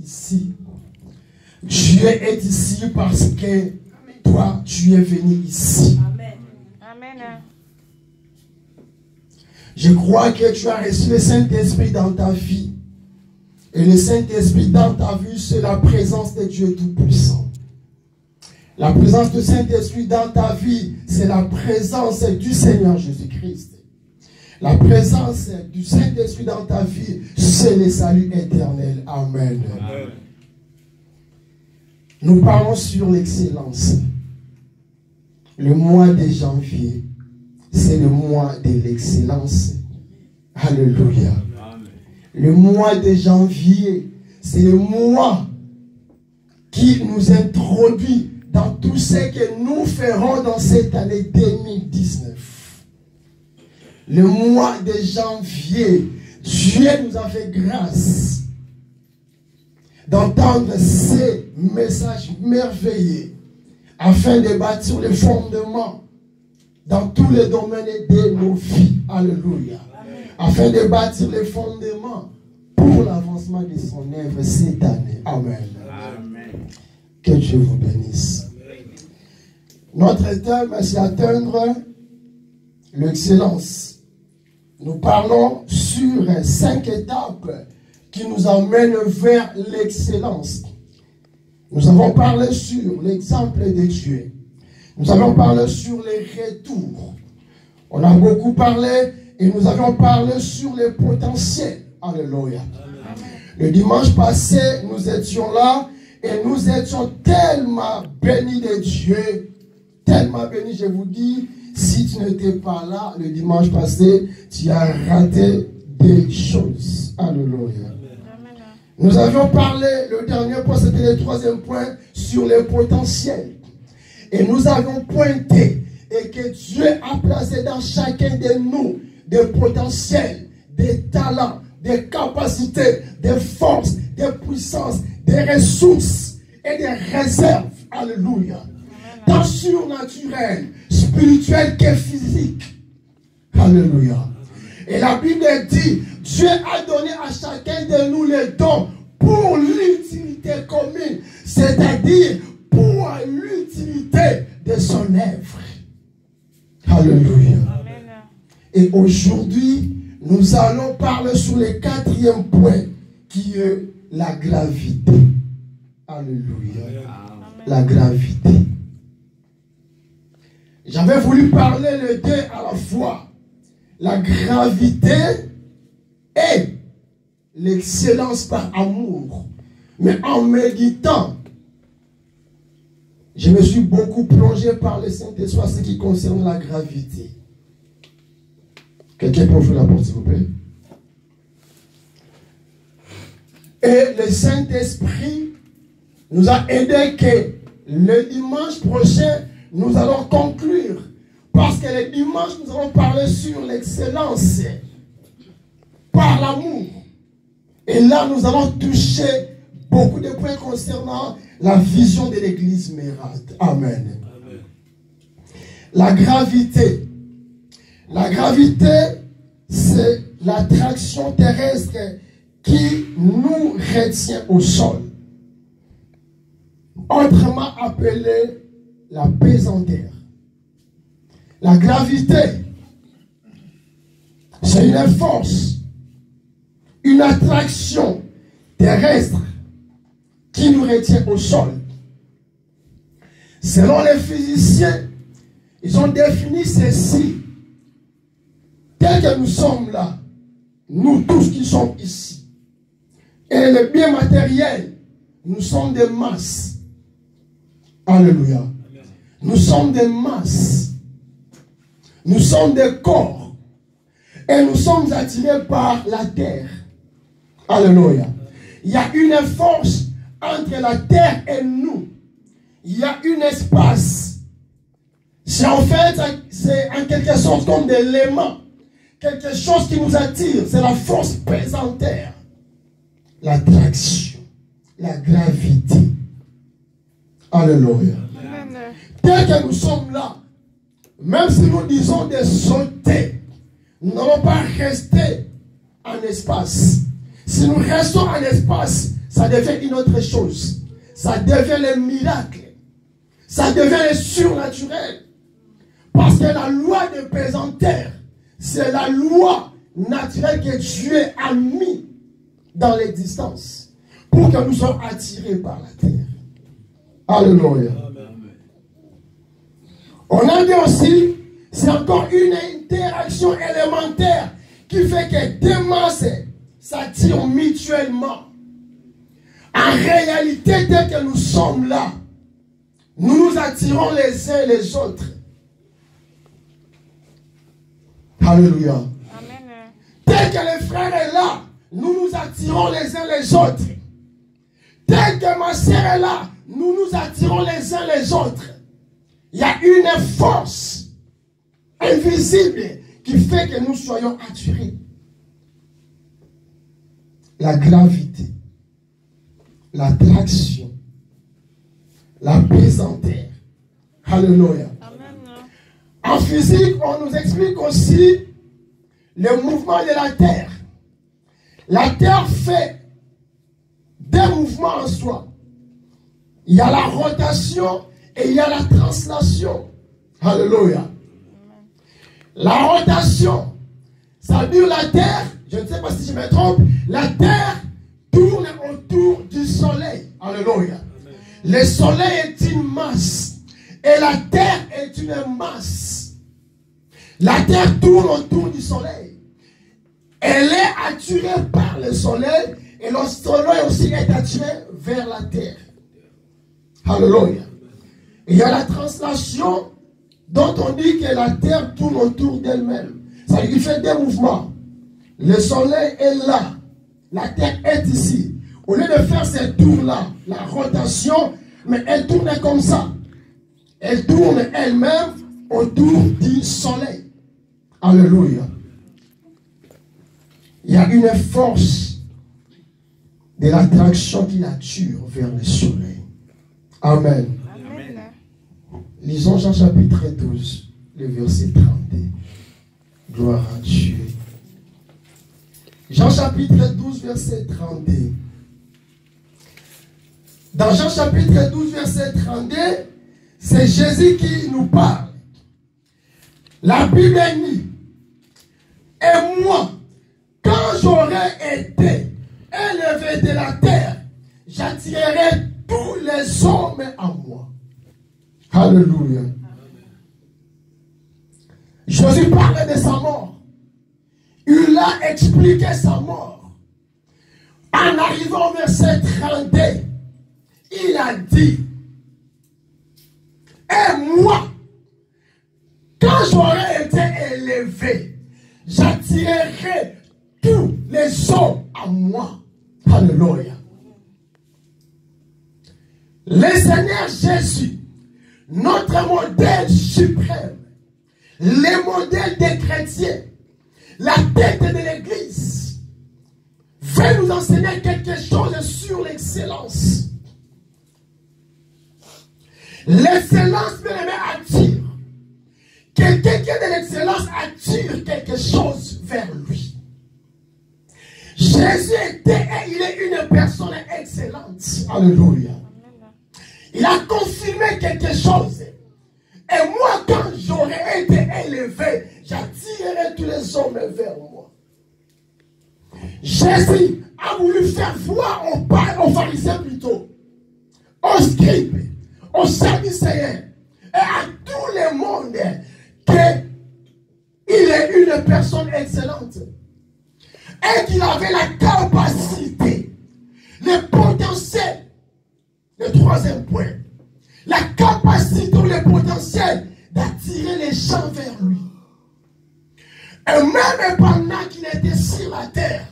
ici. Dieu est ici parce que toi, tu es venu ici. Amen. Amen. Je crois que tu as reçu le Saint-Esprit dans ta vie. Et le Saint-Esprit dans ta vie, c'est la présence de Dieu Tout-Puissant. La présence du Saint-Esprit dans ta vie, c'est la présence du Seigneur Jésus-Christ. La présence du Saint-Esprit dans ta vie, c'est le salut éternel. Amen. Amen. Nous parlons sur l'excellence. Le mois de janvier, c'est le mois de l'excellence. Alléluia. Amen. Le mois de janvier, c'est le mois qui nous introduit dans tout ce que nous ferons dans cette année 2019. Le mois de janvier, Dieu nous a fait grâce d'entendre ces messages merveilleux afin de bâtir les fondements dans tous les domaines de nos vies. Alléluia. Amen. Afin de bâtir les fondements pour l'avancement de son œuvre cette année. Amen. Amen. Que Dieu vous bénisse. Notre thème, c'est atteindre l'excellence. Nous parlons sur 5 étapes qui nous emmènent vers l'excellence. Nous avons parlé sur l'exemple de Dieu. Nous avons parlé sur les retours. On a beaucoup parlé et nous avons parlé sur les potentiels. Alléluia. Le dimanche passé, nous étions là et nous étions tellement bénis de Dieu. Tellement bénis, je vous dis, si tu n'étais pas là le dimanche passé, tu as raté des choses. Alléluia. Nous avions parlé, le dernier point, c'était le 3e point, sur les potentiels. Et nous avions pointé et que Dieu a placé dans chacun de nous des potentiels, des talents, des capacités, des forces, des puissances, des ressources et des réserves. Alléluia. Tant surnaturel, spirituel que physique. Alléluia. Et la Bible dit, Dieu a donné à chacun de nous les dons pour l'utilité commune, c'est-à-dire pour l'utilité de son œuvre. Alléluia. Amen. Et aujourd'hui, nous allons parler sur le 4e point qui est la gravité. Alléluia. Amen. La gravité. J'avais voulu parler les deux à la fois. La gravité et l'excellence par amour. Mais en méditant, je me suis beaucoup plongé par le Saint-Esprit en ce qui concerne la gravité. Quelqu'un peut ouvrir la porte, s'il vous plaît? Et le Saint-Esprit nous a aidé que le dimanche prochain, nous allons conclure. Parce que le dimanche, nous allons parler sur l'excellence par l'amour. Et là, nous allons toucher beaucoup de points concernant la vision de l'église Mérate. Amen. Amen. La gravité. La gravité, c'est l'attraction terrestre qui nous retient au sol. Autrement appelée la pesanteur. La gravité, c'est une force, une attraction terrestre qui nous retient au sol. Selon les physiciens, ils ont défini ceci. Tel que nous sommes là, nous tous qui sommes ici, et les biens matériels, nous sommes des masses. Alléluia. Nous sommes des masses. Nous sommes des corps. Et nous sommes attirés par la terre. Alléluia. Il y a une force entre la terre et nous. Il y a un espace. C'est en fait, c'est en quelque sorte comme des éléments. Quelque chose qui nous attire. C'est la force pesanteur. L'attraction. La gravité. Alléluia. Tel que nous sommes là, même si nous disons de sauter, nous n'allons pas rester en espace. Si nous restons en espace, ça devient une autre chose. Ça devient le miracle. Ça devient le surnaturel. Parce que la loi de pesanteur, c'est la loi naturelle que Dieu a mis dans l'existence pour que nous soyons attirés par la terre. Alléluia. On a dit aussi, c'est encore une interaction élémentaire qui fait que deux masses s'attirent mutuellement. En réalité, dès que nous sommes là, nous nous attirons les uns les autres. Alléluia. Amen. Dès que le frère est là, nous nous attirons les uns les autres. Dès que ma sœur est là, nous nous attirons les uns les autres. Il y a une force invisible qui fait que nous soyons attirés. La gravité, l'attraction, la pesanteur. Alléluia. Amen. En physique, on nous explique aussi le mouvement de la Terre. La Terre fait deux mouvements en soi. Il y a la rotation et il y a la translation. Alléluia. La rotation, ça veut dire la Terre, je ne sais pas si je me trompe, la Terre tourne autour du Soleil. Alléluia. Le Soleil est une masse et la Terre est une masse. La Terre tourne autour du Soleil. Elle est attirée par le Soleil et le Soleil aussi est attiré vers la Terre. Alléluia. Il y a la translation dont on dit que la Terre tourne autour d'elle-même. Ça veut dire qu'il fait des mouvements. Le Soleil est là. La Terre est ici. Au lieu de faire ces tours-là, la rotation, mais elle tourne comme ça. Elle tourne elle-même autour du Soleil. Alléluia. Il y a une force de l'attraction qui l'attire vers le Soleil. Amen. Amen. Lisons Jean chapitre 12, le verset 32. Gloire à Dieu. Jean chapitre 12, verset 32. Dans Jean chapitre 12, verset 32, c'est Jésus qui nous parle. La Bible dit, et moi, quand j'aurai été élevé de la terre, j'attirerai tous les hommes à moi. Alléluia. Jésus parlait de sa mort. Il a expliqué sa mort. En arrivant au verset 32, il a dit, et moi, quand j'aurai été élevé, j'attirerai tous les hommes à moi. Alléluia. Le Seigneur Jésus, notre modèle suprême, le modèle des chrétiens, la tête de l'Église, veut nous enseigner quelque chose sur l'excellence. L'excellence, bien aimé, attire. Quelqu'un qui a de l'excellence attire quelque chose vers lui. Jésus était et il est une personne excellente. Alléluia. Il a confirmé quelque chose. Et moi, quand j'aurai été élevé, j'attirerai tous les hommes vers moi. Jésus a voulu faire voir aux pharisiens plutôt, aux scribes, aux sadducéens et à tout le monde qu'il est une personne excellente et qu'il avait la capacité, le potentiel, le troisième point, la capacité ou le potentiel d'attirer les gens vers lui. Et même pendant qu'il était sur la terre,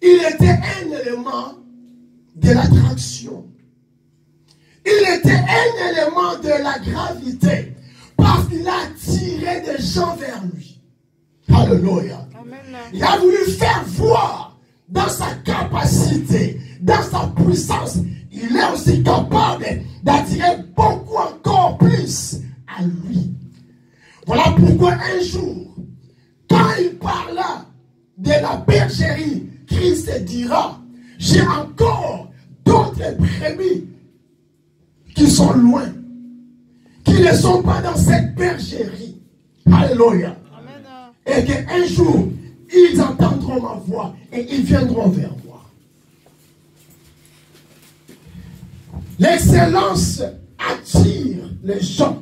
il était un élément de l'attraction. Il était un élément de la gravité parce qu'il a attiré des gens vers lui. Alléluia. Il a voulu faire voir dans sa capacité, dans sa puissance, il est aussi capable d'attirer beaucoup encore plus à lui. Voilà pourquoi un jour, quand il parla de la bergerie, Christ dira, j'ai encore d'autres brebis qui sont loin, qui ne sont pas dans cette bergerie. Alléluia. Et qu'un jour, ils entendront ma voix et ils viendront vers moi. L'excellence attire les gens.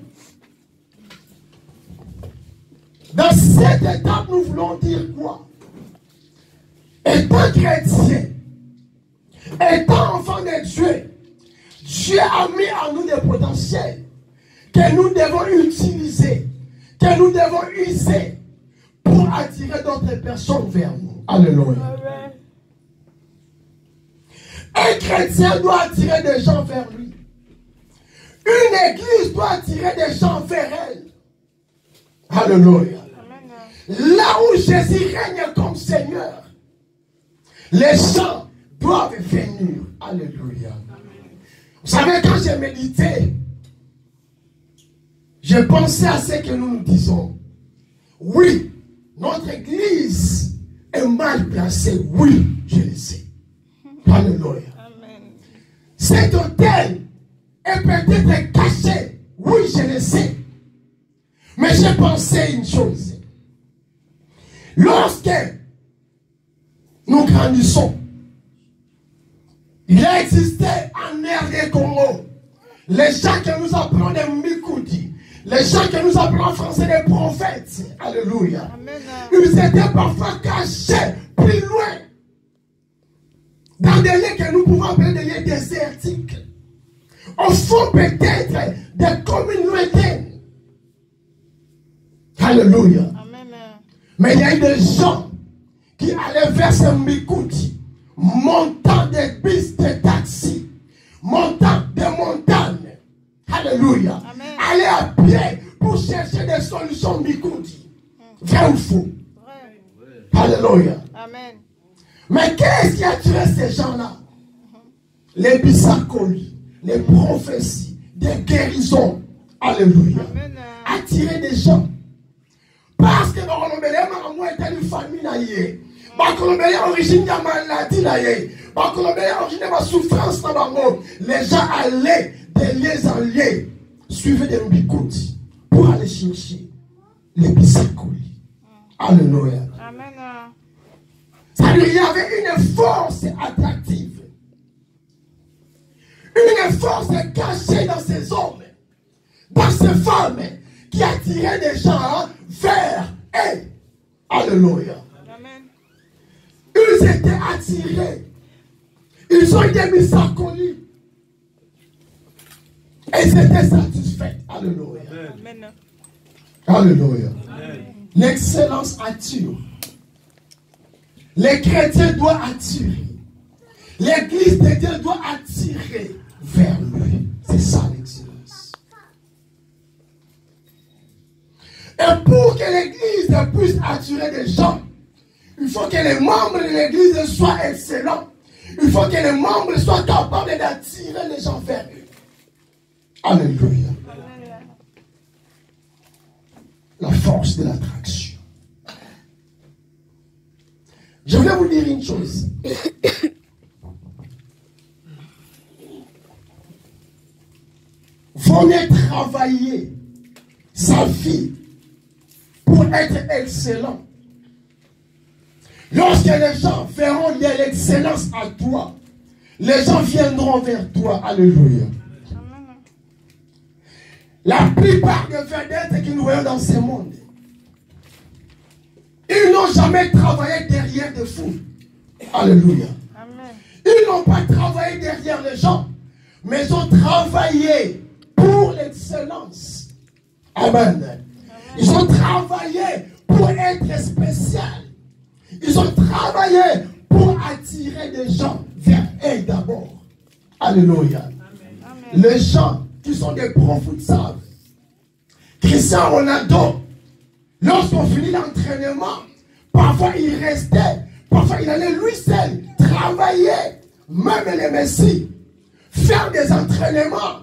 Dans cette étape, nous voulons dire quoi? Étant chrétien, étant enfant de Dieu, Dieu a mis en nous des potentiels que nous devons utiliser, que nous devons user pour attirer d'autres personnes vers nous. Alléluia. Un chrétien doit attirer des gens vers lui. Une église doit attirer des gens vers elle. Alléluia. Là où Jésus règne comme Seigneur, les gens doivent venir. Alléluia. Vous savez, quand j'ai médité, j'ai pensé à ce que nous nous disons. Oui, notre église est mal placée. Oui, je le sais. Alléluia. Cet hôtel est peut-être caché. Oui, je le sais. Mais j'ai pensé une chose. Lorsque nous grandissons, il a existé en RD Congo les gens que nous appelons des Mikoudi, les gens que nous appelons en français des prophètes. Alléluia. Amen. Ils étaient parfois cachés plus loin, dans des lieux que nous pouvons appeler des lieux désertiques. Au fond peut-être des communes lointaines. Alléluia. Amen. Mais il y a eu des gens qui allaient vers ce Mikoudi, montant des bus de taxi, montant des montagnes. Alléluia. Amen. Aller à pied pour chercher des solutions Mikoudi. Vrai ou faux? Alléluia. Amen. Mais qu'est-ce qui a tué ces gens-là? Les bisacoli, les prophéties, des guérisons. Alléluia. Amen. Attirer des gens. Parce que dans le était une famille naïe. Origine de la maladie naïe. Origine de la souffrance dans le monde. Les gens allaient de lieux en lieux, suivaient des mbikouti pour aller chercher les bisacoli. Alléluia. Amen. C'est-à-dire qu'il y avait une force attractive. Une force cachée dans ces hommes, dans ces femmes, qui attiraient des gens vers elles. Alléluia. Amen. Ils étaient attirés. Ils ont été mis sans colis. Et ils étaient satisfaits. Alléluia. Amen. Alléluia. L'excellence attire. Les chrétiens doivent attirer. L'église de Dieu doit attirer vers lui. C'est ça l'excellence. Et pour que l'église puisse attirer des gens, il faut que les membres de l'église soient excellents. Il faut que les membres soient capables d'attirer les gens vers eux. Alléluia. La force de l'attraction. Je voulais vous dire une chose. Vaut mieux travailler sa vie pour être excellent. Lorsque les gens verront de l'excellence à toi, les gens viendront vers toi. Alléluia. La plupart des vedettes que nous voyons dans ce monde, ils n'ont jamais travaillé derrière des fous. Alléluia. Amen. Ils n'ont pas travaillé derrière les gens, mais ils ont travaillé pour l'excellence. Amen. Amen. Ils ont travaillé pour être spécial. Ils ont travaillé pour attirer des gens vers eux d'abord. Alléluia. Amen. Les gens qui sont des prophètes savent. Cristiano Ronaldo, lorsqu'on finit l'entraînement, parfois il restait, parfois il allait lui seul travailler, même les messies, faire des entraînements.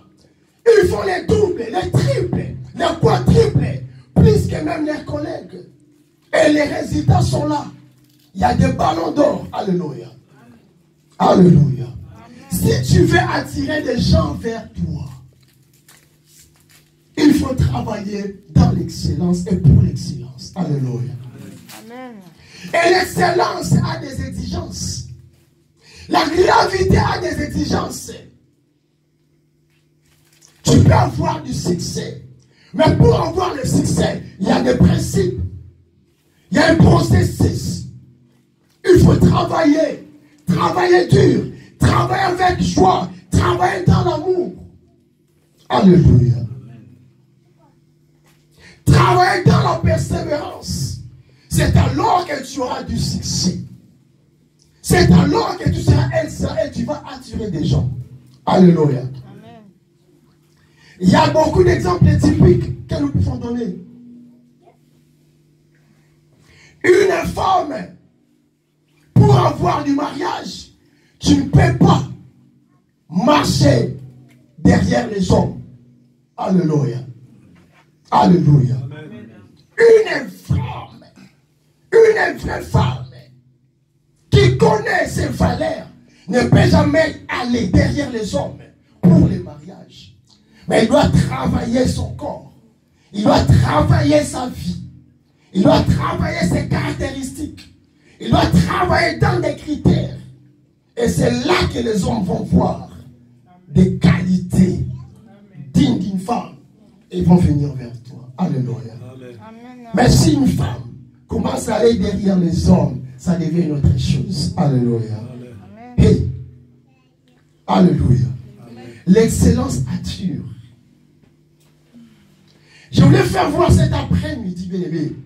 Ils font les doubles, les triples, les quadruples, plus que même leurs collègues. Et les résultats sont là. Il y a des ballons d'or. Alléluia. Alléluia. Si tu veux attirer des gens vers toi, il faut travailler dans l'excellence et pour l'excellence. Alléluia. Amen. Et l'excellence a des exigences. La gravité a des exigences. Tu peux avoir du succès. Mais pour avoir le succès, il y a des principes. Il y a un processus. Il faut travailler. Travailler dur. Travailler avec joie. Travailler dans l'amour. Alléluia. Travailler dans la persévérance. C'est alors que tu auras du succès. C'est alors que tu seras excellent et tu vas attirer des gens. Alléluia. Amen. Il y a beaucoup d'exemples typiques que nous pouvons donner. Une femme, pour avoir du mariage, tu ne peux pas marcher derrière les hommes. Alléluia. Alléluia. Une vraie femme qui connaît ses valeurs ne peut jamais aller derrière les hommes pour le mariage. Mais il doit travailler son corps. Il doit travailler sa vie. Il doit travailler ses caractéristiques. Il doit travailler dans des critères. Et c'est là que les hommes vont voir des qualités dignes d'une femme. Et vont venir vers toi. Alléluia. Amen. Mais si une femme commence à aller derrière les hommes, ça devient une autre chose. Alléluia. Amen. Hey. Alléluia. L'excellence attire. Je voulais faire voir cet après-midi, bien-aimé,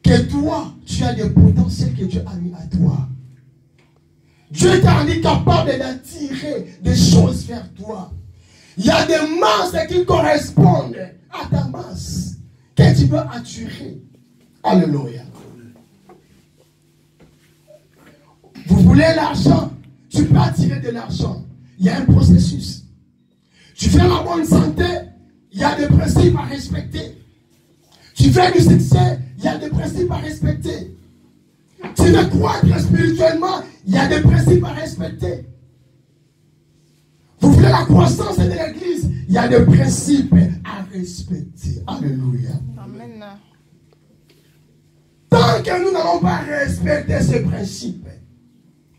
que toi, tu as des potentiels que Dieu a mis à toi. Dieu t'a rendu capable d'attirer des choses vers toi. Il y a des masses qui correspondent à ta masse que tu dois attirer. Alléluia. Vous voulez l'argent, tu peux attirer de l'argent. Il y a un processus. Tu fais la bonne santé, il y a des principes à respecter. Tu fais du succès, il y a des principes à respecter. Tu veux croître spirituellement, il y a des principes à respecter. Vous voulez la croissance de l'église, il y a des principes à respecter. Alléluia. Amen. Tant que nous n'allons pas respecter ces principes,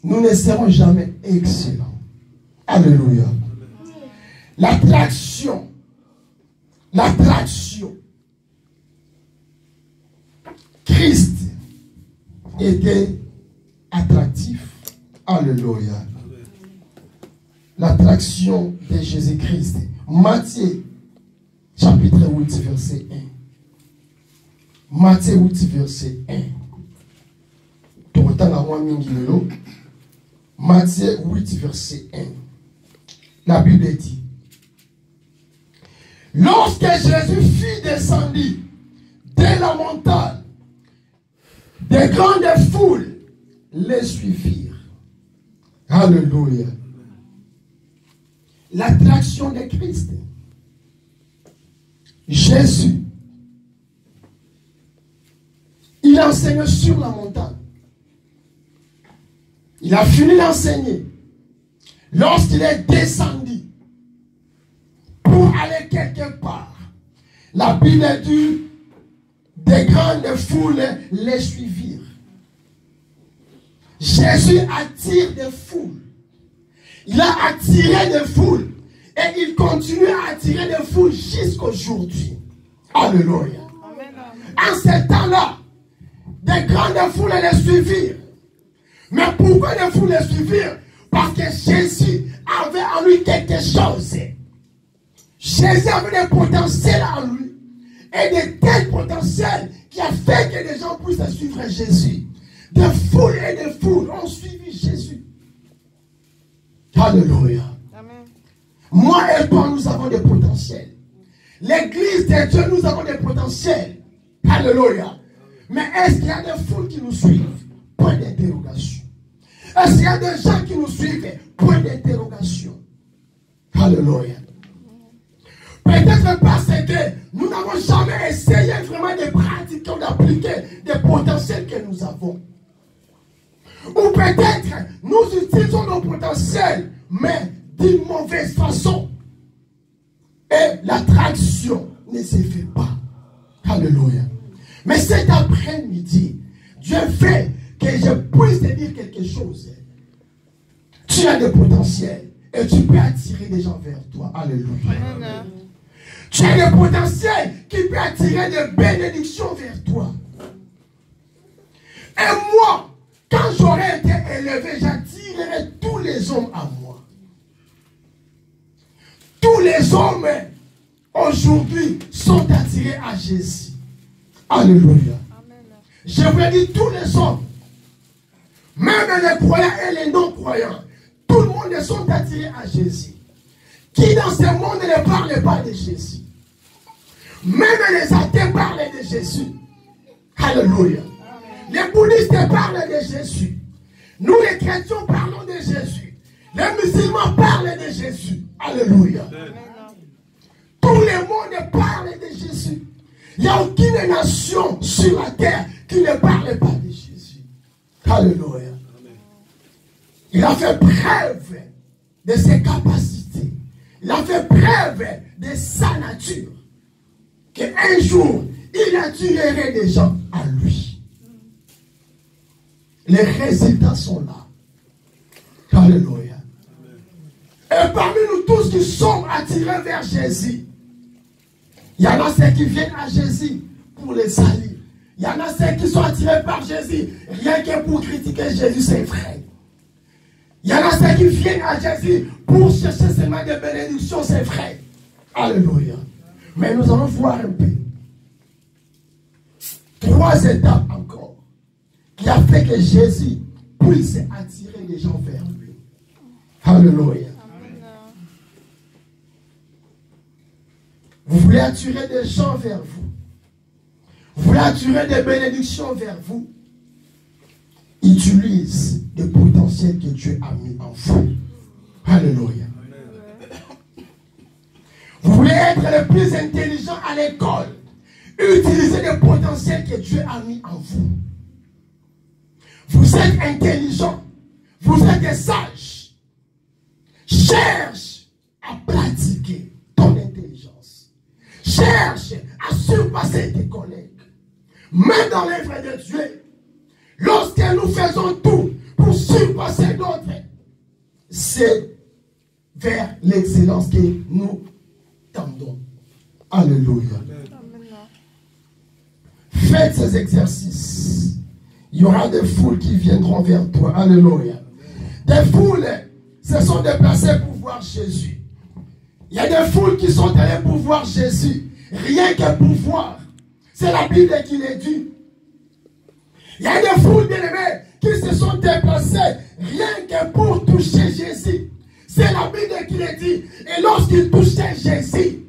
nous ne serons jamais excellents. Alléluia. L'attraction. Christ était attractif. Alléluia. L'attraction de Jésus-Christ. Matthieu, chapitre 8, verset 1. Matthieu 8, verset 1. Matthieu 8, verset 1. La Bible dit: lorsque Jésus fut descendu de la montagne, des grandes foules les suivirent. Alléluia. L'attraction de Christ. Jésus, il enseigne sur la montagne. Il a fini d'enseigner. Lorsqu'il est descendu pour aller quelque part, la Bible dit: des grandes foules les suivirent. Jésus attire des foules. Il a attiré des foules. Et il continue à attirer des foules jusqu'aujourd'hui. Alléluia. En ce temps-là, des grandes foules les suivirent. Mais pourquoi les foules les suivirent? Parce que Jésus avait en lui quelque chose. Jésus avait des potentiels en lui. Et des tels potentiels qui a fait que les gens puissent suivre Jésus. Des foules et des foules ont suivi Jésus. Alléluia. Amen. Moi et toi, nous avons des potentiels. L'église de Dieu, nous avons des potentiels. Alléluia. Mais est-ce qu'il y a des foules qui nous suivent? Point d'interrogation. Est-ce qu'il y a des gens qui nous suivent? Point d'interrogation. Alléluia. Peut-être parce que nous n'avons jamais essayé vraiment de pratiquer ou d'appliquer des potentiels que nous avons. Ou peut-être nous utilisons nos potentiels, mais mais d'une mauvaise façon. Et la traduction ne se fait pas. Alléluia. Mais cet après-midi, Dieu fait que je puisse te dire quelque chose. Tu as le potentiel et tu peux attirer des gens vers toi. Alléluia. Amen. Tu as le potentiel qui peut attirer des bénédictions vers toi. Et moi, quand j'aurai été élevé, j'attirerai tous les hommes à moi. Tous les hommes aujourd'hui sont attirés à Jésus. Alléluia. Amen. Je veux dire tous les hommes, même les croyants et les non-croyants, tout le monde sont attirés à Jésus. Qui dans ce monde ne parle pas de Jésus? Même les athées parlent de Jésus. Alléluia. Les bouddhistes parlent de Jésus. Nous les chrétiens parlons de Jésus. Les musulmans parlent de Jésus. Alléluia. Amen. Tout le monde parle de Jésus. Il n'y a aucune nation sur la terre qui ne parle pas de Jésus. Alléluia. Il a fait preuve de ses capacités. Il a fait preuve de sa nature. Qu'un jour, il attirerait des gens à lui. Les résultats sont là. Alléluia. Et parmi nous tous qui sommes attirés vers Jésus, il y en a ceux qui viennent à Jésus pour les salir. Il y en a ceux qui sont attirés par Jésus, rien que pour critiquer Jésus, c'est vrai. Il y en a ceux qui viennent à Jésus pour chercher seulement des bénédictions, c'est vrai. Alléluia. Mais nous allons voir un peu. 3 étapes encore qui a fait que Jésus puisse attirer les gens vers lui. Alléluia. Vous voulez attirer des gens vers vous. Vous voulez attirer des bénédictions vers vous. Utilise le potentiel que Dieu a mis en vous. Alléluia. Vous voulez être le plus intelligent à l'école. Utilisez le potentiel que Dieu a mis en vous. Vous êtes intelligent. Vous êtes sage. Cherche à pratiquer ton intelligence. Cherche à surpasser tes collègues. Même dans l'œuvre de Dieu, lorsque nous faisons tout pour surpasser d'autres, c'est vers l'excellence que nous tendons. Alléluia. Faites ces exercices. Il y aura des foules qui viendront vers toi. Alléluia. Des foules se sont déplacées pour voir Jésus. Il y a des foules qui sont allées pour voir Jésus. Rien que pour voir. C'est la Bible qui le dit. Il y a des foules bien-aimées qui se sont déplacées rien que pour toucher Jésus. C'est la Bible qui le dit. Et lorsqu'ils touchaient Jésus,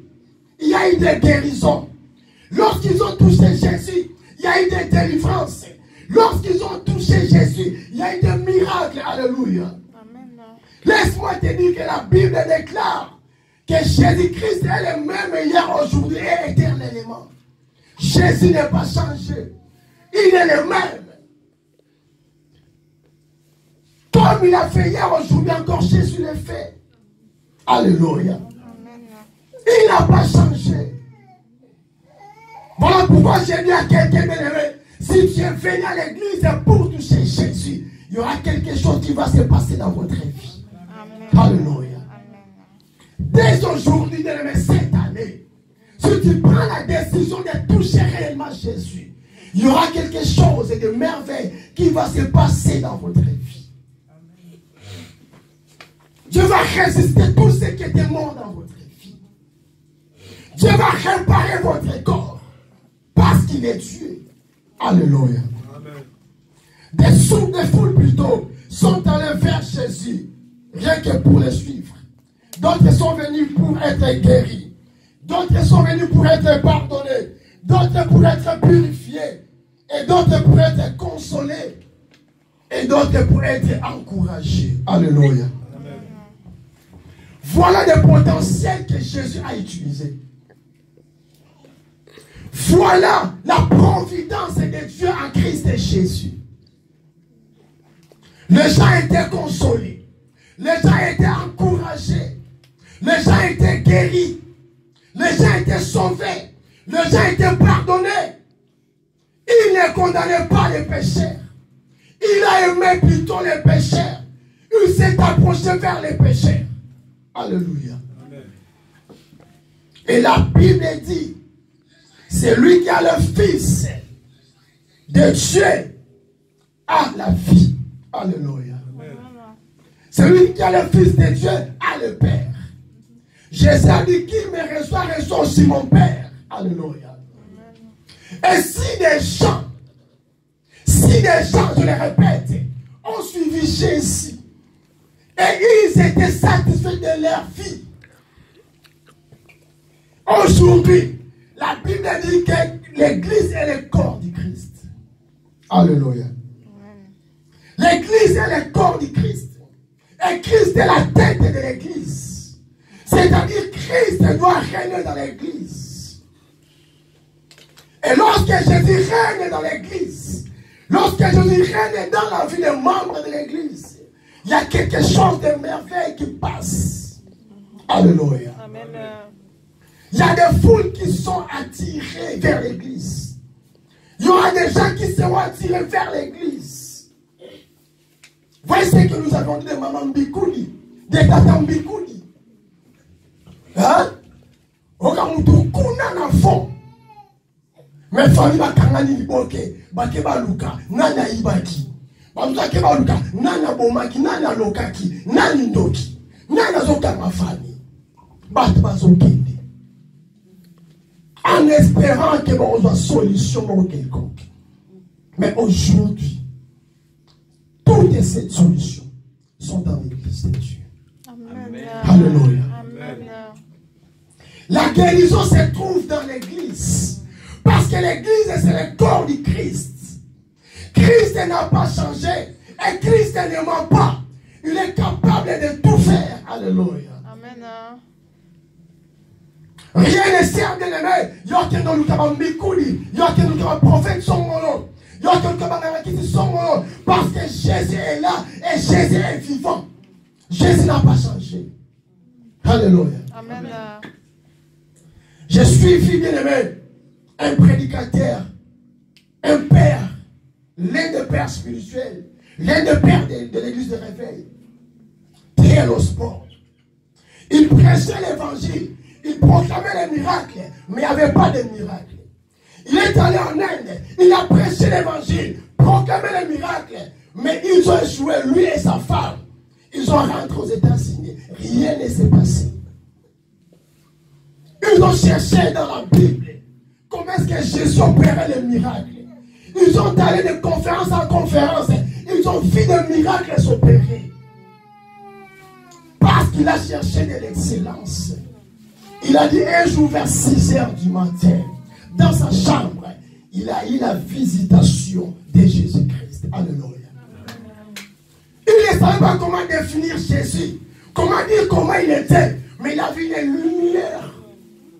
il y a eu des guérisons. Lorsqu'ils ont touché Jésus, il y a eu des délivrances. Lorsqu'ils ont touché Jésus, il y a eu des miracles. Alléluia. Laisse-moi te dire que la Bible déclare que Jésus-Christ est le même hier, aujourd'hui et éternellement. Jésus n'est pas changé. Il est le même. Comme il a fait hier, aujourd'hui encore, Jésus le fait. Alléluia. Il n'a pas changé. Voilà pourquoi j'ai dit à quelqu'un bien-aimé, si tu es venu à l'église pour toucher Jésus, il y aura quelque chose qui va se passer dans votre vie. Amen. Alléluia. Dès aujourd'hui, bien-aimé, cette année, si tu prends la décision de toucher réellement Jésus, il y aura quelque chose de merveilleux qui va se passer dans votre vie. Dieu va résister tout ce qui est mort dans votre vie. Dieu va réparer votre corps parce qu'il est Dieu. Alléluia. Des foules plutôt sont allés vers Jésus rien que pour le suivre. D'autres sont venus pour être guéris. D'autres sont venus pour être pardonnés. D'autres pour être purifiés. Et d'autres pour être consolés. Et d'autres pour être encouragés. Alléluia. Amen. Voilà le potentiel que Jésus a utilisé. Voilà la providence de Dieu en Christ et Jésus. Les gens étaient consolés. Les gens étaient encouragés. Les gens étaient guéris. Les gens étaient sauvés. Les gens étaient pardonnés. Il ne condamnait pas les pécheurs. Il a aimé plutôt les pécheurs. Il s'est approché vers les pécheurs. Alléluia. Amen. Et la Bible dit, c'est lui qui a le Fils de Dieu a la vie. Alléluia. C'est lui qui a le Fils de Dieu a le Père. Jésus a dit, qui me reçoit aussi mon Père. Alléluia. Et si des gens, je le répète, ont suivi Jésus et ils étaient satisfaits de leur vie, aujourd'hui, la Bible dit que l'Église est le corps du Christ. Alléluia. L'Église est le corps du Christ. Et Christ est la tête de l'Église. C'est-à-dire Christ doit régner dans l'Église. Et lorsque Jésus règne dans l'Église, lorsque Jésus règne dans la vie des membres de l'Église, il y a quelque chose de merveille qui passe. Alléluia. Amen. Il y a des foules qui sont attirées vers l'Église. Il y aura des gens qui seront attirés vers l'Église. Voyez ce que nous avons dit de Maman Mbikouli, de Tata Mbikouli. Hein? Okamutu kuna na fond. Mais famille va kangani liboke, bake baluka, nana ibaki. Baluka ke baluka, nana bomaki, nana lokaki, nani ndoki, nana zoka ma famille. Bat bazokende. En espérant que l'on soit solution pour quelconque. Mais aujourd'hui, toutes ces solutions sont dans l'Église de Dieu. Amen. Alléluia. Amen. La guérison se trouve dans l'Église. Parce que l'Église, c'est le corps du Christ. Christ n'a pas changé. Et Christ ne ment pas. Il est capable de tout faire. Alléluia. Amen. Rien ne sert de l'aimer. Il y a qui nous avons Mbikouli. Il y a qui nous avons prophète son mono. Il y a qui nous avons son mono. Parce que Jésus est là et Jésus est vivant. Jésus n'a pas changé. Alléluia. Amen. Je suis, fille bien-aimée, un prédicateur, un père, l'un des pères spirituels, l'un des pères de l'église de réveil. Très au sport. Il prêchait l'évangile. Il proclamait les miracles, mais il n'y avait pas de miracles. Il est allé en Inde, il a prêché l'évangile, proclamé les miracles, mais ils ont échoué, lui et sa femme. Ils ont rentré aux États-Unis, rien ne s'est passé. Ils ont cherché dans la Bible comment est-ce que Jésus opérait les miracles. Ils ont allé de conférence en conférence, ils ont vu des miracles s'opérer. Parce qu'il a cherché de l'excellence. Il a dit un jour vers 6 h du matin, dans sa chambre, il a eu la visitation de Jésus-Christ. Alléluia. Il ne savait pas comment définir Jésus, comment dire comment il était, mais il a vu une lumière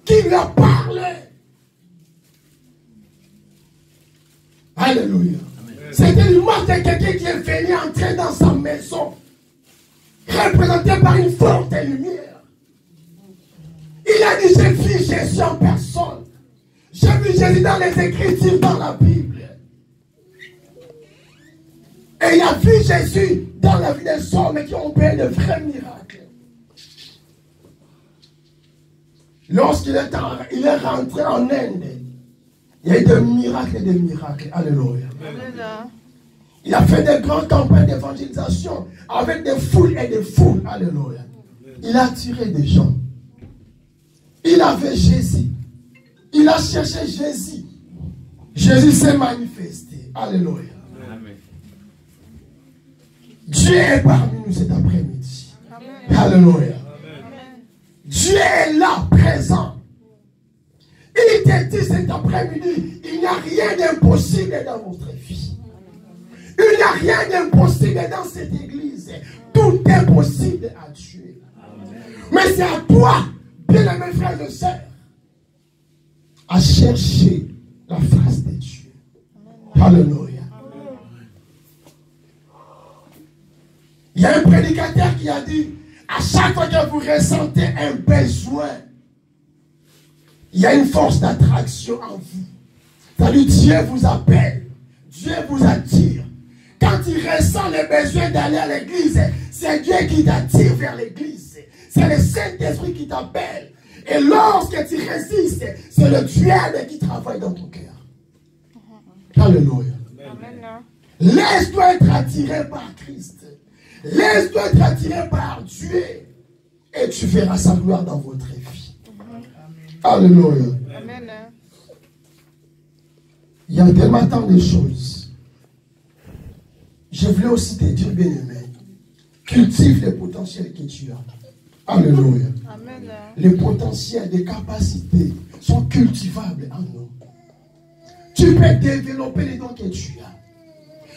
qui lui a parlé. Alléluia. C'était l'image de quelqu'un qui est venu entrer dans sa maison, représenté par une forte lumière. Il a dit, j'ai vu Jésus en personne. J'ai vu Jésus dans les Écritures, dans la Bible. Et il a vu Jésus dans la vie des hommes qui ont opéré de vrais miracles. Lorsqu'il est rentré en Inde, il y a eu des miracles et des miracles. Alléluia. Amen. Il a fait des grandes campagnes d'évangélisation avec des foules et des foules. Alléluia. Il a attiré des gens. Il avait Jésus. Il a cherché Jésus. Jésus s'est manifesté. Alléluia. Amen. Dieu est parmi nous cet après-midi. Alléluia. Amen. Dieu est là, présent. Il te dit cet après-midi, il n'y a rien d'impossible dans votre vie. Il n'y a rien d'impossible dans cette église. Tout est possible à Dieu. Amen. Mais c'est à toi, bien-aimés frères et sœurs, à chercher la face de Dieu. Amen. Alléluia. Amen. Il y a un prédicateur qui a dit, à chaque fois que vous ressentez un besoin, il y a une force d'attraction en vous. C'est-à-dire Dieu vous appelle, Dieu vous attire. Quand il ressent le besoin d'aller à l'église, c'est Dieu qui t'attire vers l'église. C'est le Saint-Esprit qui t'appelle. Et lorsque tu résistes, c'est le diable qui travaille dans ton cœur. Alléluia. Amen. Laisse-toi être attiré par Christ. Laisse-toi être attiré par Dieu. Et tu verras sa gloire dans votre vie. Alléluia. Amen. Il y a tellement tant de choses. Je voulais aussi te dire, bien-aimé, cultive les potentiels que tu as. Alléluia. Amen. Les potentiels, les capacités sont cultivables en nous. Tu peux développer les dons que tu as.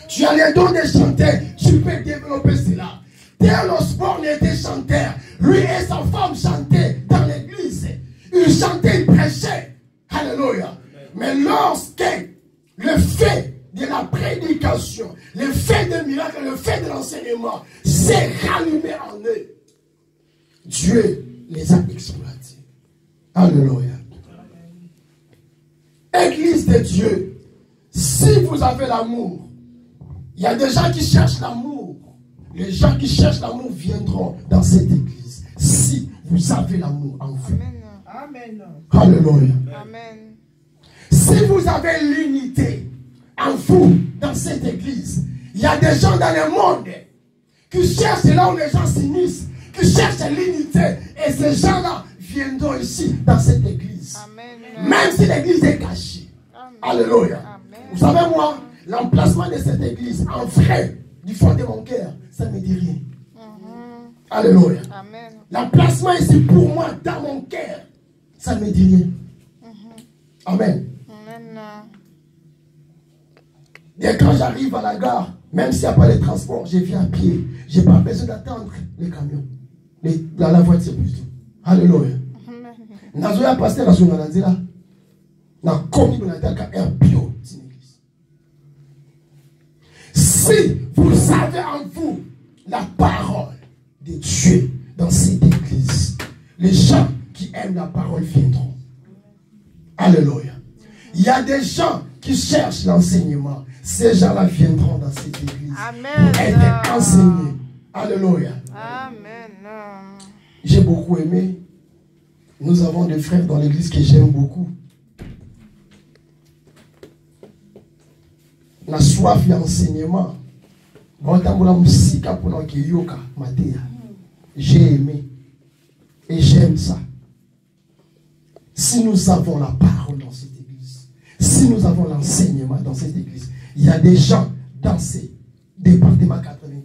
Tu as les dons de chanter, tu peux développer cela. Théo Osborne était chanteur. Lui et sa femme chantaient dans l'église. Ils chantaient, ils prêchaient. Alléluia. Mais lorsque le fait de la prédication, le fait de miracle, le fait de l'enseignement s'est rallumé en eux, Dieu les a exploités. Alléluia. Église de Dieu, si vous avez l'amour, il y a des gens qui cherchent l'amour. Les gens qui cherchent l'amour viendront dans cette église. Si vous avez l'amour en vous. Amen. Alléluia. Amen. Si vous avez l'unité en vous dans cette église, il y a des gens dans le monde qui cherchent là où les gens s'unissent, qui cherchent l'unité. Et ces gens-là viendront ici dans cette église. Amen. Même si l'église est cachée. Amen. Alléluia. Amen. Vous savez, moi, l'emplacement de cette église, en vrai, du fond de mon cœur, ça ne me dit rien. Alléluia. Amen. L'emplacement ici pour moi, dans mon cœur, ça ne me dit rien. Amen. Amen. Et quand j'arrive à la gare, même s'il n'y a pas de transport, je viens à pied. Je n'ai pas besoin d'attendre les camions. La voiture plutôt. Alléluia. Nazoya pasteur la sungalanzela. Na komi bonataka un bio. Si vous avez en vous la parole de Dieu dans cette église, les gens qui aiment la parole viendront. Alléluia. Il y a des gens qui cherchent l'enseignement. Ces gens-là viendront dans cette église. Amen. Pour être enseignés. Alléluia. Amen. J'ai beaucoup aimé. Nous avons des frères dans l'église que j'aime beaucoup. La soif d'enseignement. J'ai aimé. Et j'aime ça. Si nous avons la parole dans cette église, si nous avons l'enseignement dans cette église, il y a des gens dans ces départements 80